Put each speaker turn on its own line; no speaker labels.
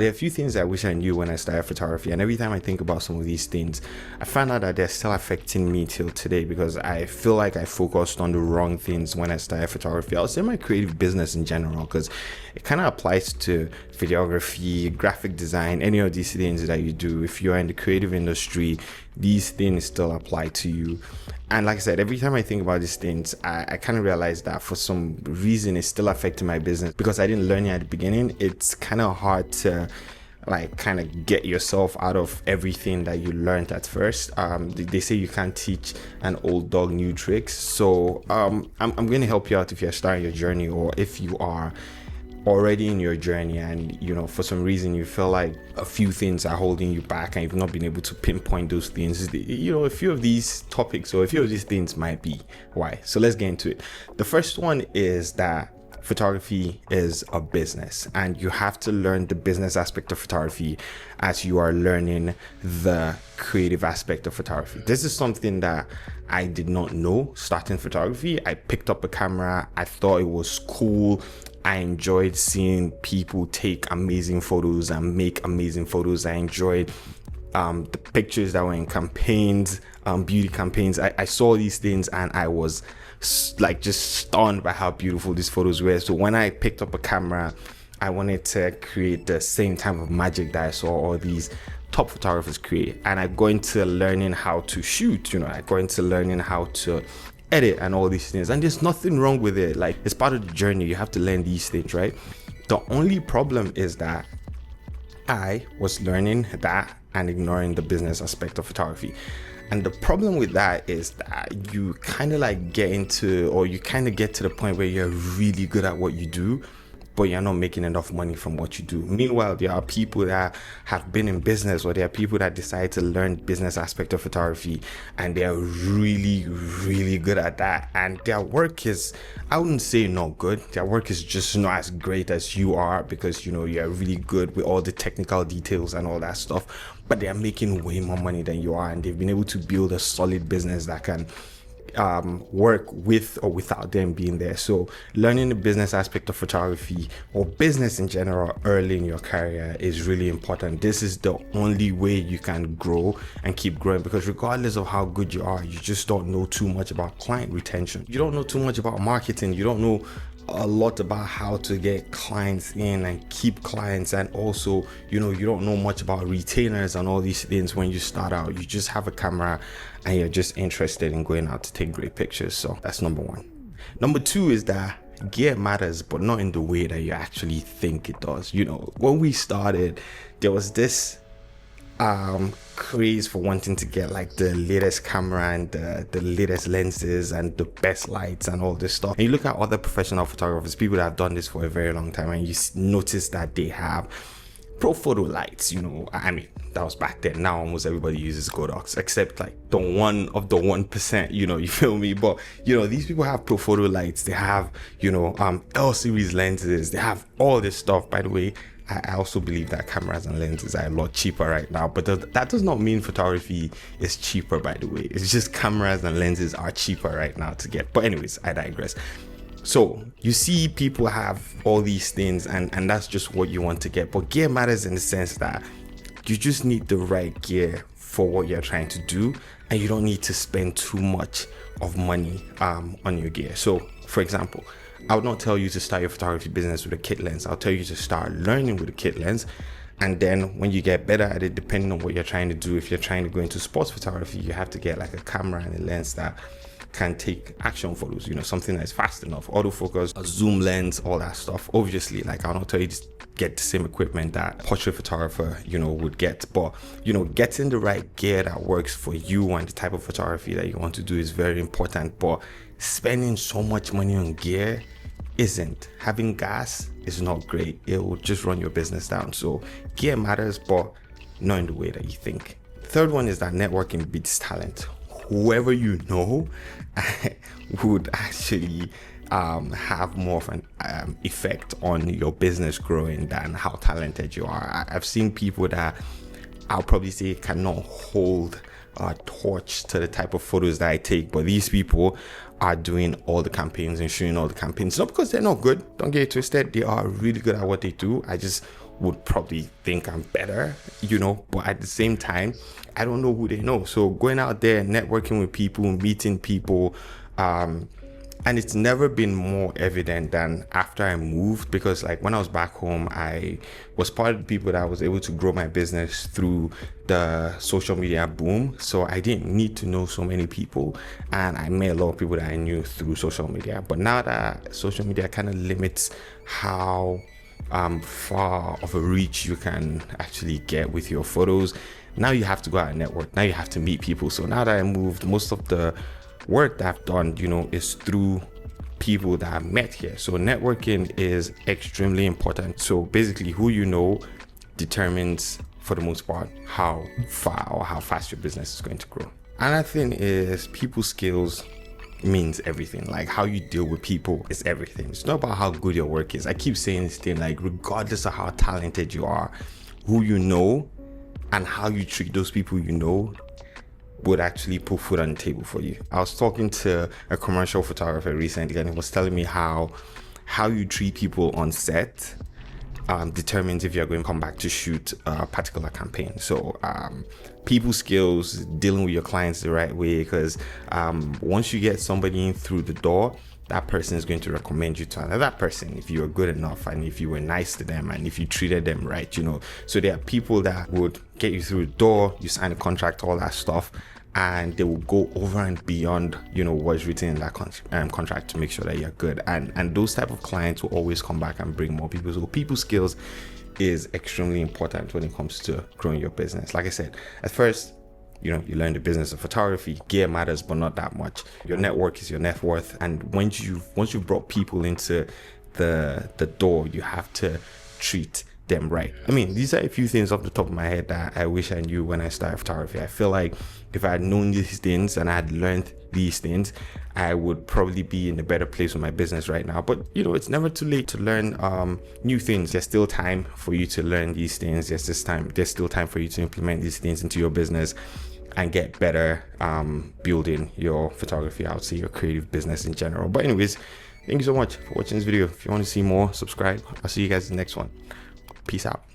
There are a few things I wish I knew when I started photography, and every time I think about some of these things, I find out that they're still affecting me till today because I feel like I focused on the wrong things when I started photography. I'll say my creative business in general because it kind of applies to videography, graphic design, any of these things that you do. If you're in the creative industry, these things still apply to you. And like I said, every time I think about these things, I kind of realize that for some reason it's still affecting my business because I didn't learn it at the beginning. It's kind of hard to like kind of get yourself out of everything that you learned at first. They say you can't teach an old dog new tricks. So I'm going to help you out if you're starting your journey, or if you are already in your journey and for some reason you feel like a few things are holding you back and you've not been able to pinpoint those things. A few of these topics or a few of these things might be why. So let's get into it. The first one is that photography is a business, and you have to learn the business aspect of photography as you are learning the creative aspect of photography. This is something that I did not know starting photography. I picked up a camera, I thought it was cool. I enjoyed seeing people take amazing photos and make amazing photos. I enjoyed the pictures that were in campaigns, beauty campaigns. I saw these things and I was like just stunned by how beautiful these photos were. So when I picked up a camera, I wanted to create the same type of magic that I saw all these top photographers create. And I go into learning how to shoot, I go into learning how to edit and all these things, and there's nothing wrong with it. Like, it's part of the journey. You have to learn these things, right? The only problem is that I was learning that and ignoring the business aspect of photography. And the problem with that is that you kind of like get to the point where you're really good at what you do, but you're not making enough money from what you do. Meanwhile, there are people that have been in business, or there are people that decide to learn business aspect of photography and they're really, really good at that. And their work is, I wouldn't say not good. Their work is just not as great as you are because, you're really good with all the technical details and all that stuff, but they're making way more money than you are. And they've been able to build a solid business that can work with or without them being there. So learning the business aspect of photography or business in general early in your career is really important. This is the only way you can grow and keep growing, because regardless of how good you are, you just don't know too much about client retention. You don't know too much about marketing. You don't know a lot about how to get clients in and keep clients, and also you don't know much about retainers and all these things when you start out. You just have a camera and you're just interested in going out to take great pictures. So that's number one. Number two is that gear matters, but not in the way that you actually think it does. When we started, there was this craze for wanting to get like the latest camera and the latest lenses and the best lights and all this stuff. And you look at other professional photographers, people that have done this for a very long time, and you notice that they have pro photo lights. I mean, that was back then. Now almost everybody uses Godox, except like the 1%, you feel me? But these people have pro photo lights, they have L series lenses, they have all this stuff. By the way, I also believe that cameras and lenses are a lot cheaper right now, but that does not mean photography is cheaper, by the way. It's just cameras and lenses are cheaper right now to get. But anyways, I digress. So you see people have all these things and that's just what you want to get. But gear matters in the sense that you just need the right gear for what you're trying to do, and you don't need to spend too much of money on your gear. So for example, I would not tell you to start your photography business with a kit lens. I'll tell you to start learning with a kit lens. And then when you get better at it, depending on what you're trying to do, if you're trying to go into sports photography, you have to get like a camera and a lens that can take action photos, something that's fast enough, autofocus, a zoom lens, all that stuff. Obviously, like, I'll not tell you to get the same equipment that portrait photographer, would get. But, getting the right gear that works for you and the type of photography that you want to do is very important. But spending so much money on gear isn't. Having gas is not great. It will just run your business down. So gear matters, but not in the way that you think. Third one is that networking beats talent. Whoever you know would actually have more of an effect on your business growing than how talented you are. I've seen people that I'll probably say cannot hold a torch to the type of photos that I take, but these people are doing all the campaigns and shooting all the campaigns. Not because they're not good, don't get it twisted. They are really good at what they do. I just would probably think I'm better, but at the same time, I don't know who they know. So going out there, networking with people, meeting people, and it's never been more evident than after I moved, because like when I was back home, I was part of the people that was able to grow my business through the social media boom. So I didn't need to know so many people, and I met a lot of people that I knew through social media. But now that social media kind of limits how far of a reach you can actually get with your photos, now you have to go out and network. Now you have to meet people. So now that I moved, most of the work that I've done, is through people that I've met here. So networking is extremely important. So basically, who you know determines, for the most part, how far or how fast your business is going to grow. Another thing is people skills means everything. Like how you deal with people is everything. It's not about how good your work is. I keep saying this thing, like regardless of how talented you are, who you know and how you treat those people would actually put food on the table for you. I was talking to a commercial photographer recently, and he was telling me how you treat people on set determines if you're going to come back to shoot a particular campaign. So people skills, dealing with your clients the right way, because once you get somebody in through the door, that person is going to recommend you to another person if you were good enough and if you were nice to them and if you treated them right, So there are people that would get you through the door, you sign a contract, all that stuff, and they will go over and beyond, what's written in that contract to make sure that you're good. And those type of clients will always come back and bring more people. So people skills is extremely important when it comes to growing your business. Like I said, at first, you learn the business of photography. Gear matters, but not that much. Your network is your net worth. And once you've brought people into the door, you have to treat them right. I mean, these are a few things off the top of my head that I wish I knew when I started photography. I feel like if I had known these things and I had learned these things, I would probably be in a better place with my business right now. But it's never too late to learn new things. There's still time for you to learn these things. There's still time for you to implement these things into your business and get better building your photography, I would say your creative business in general. But anyways, thank you so much for watching this video. If you want to see more, subscribe. I'll see you guys in the next one. Peace out.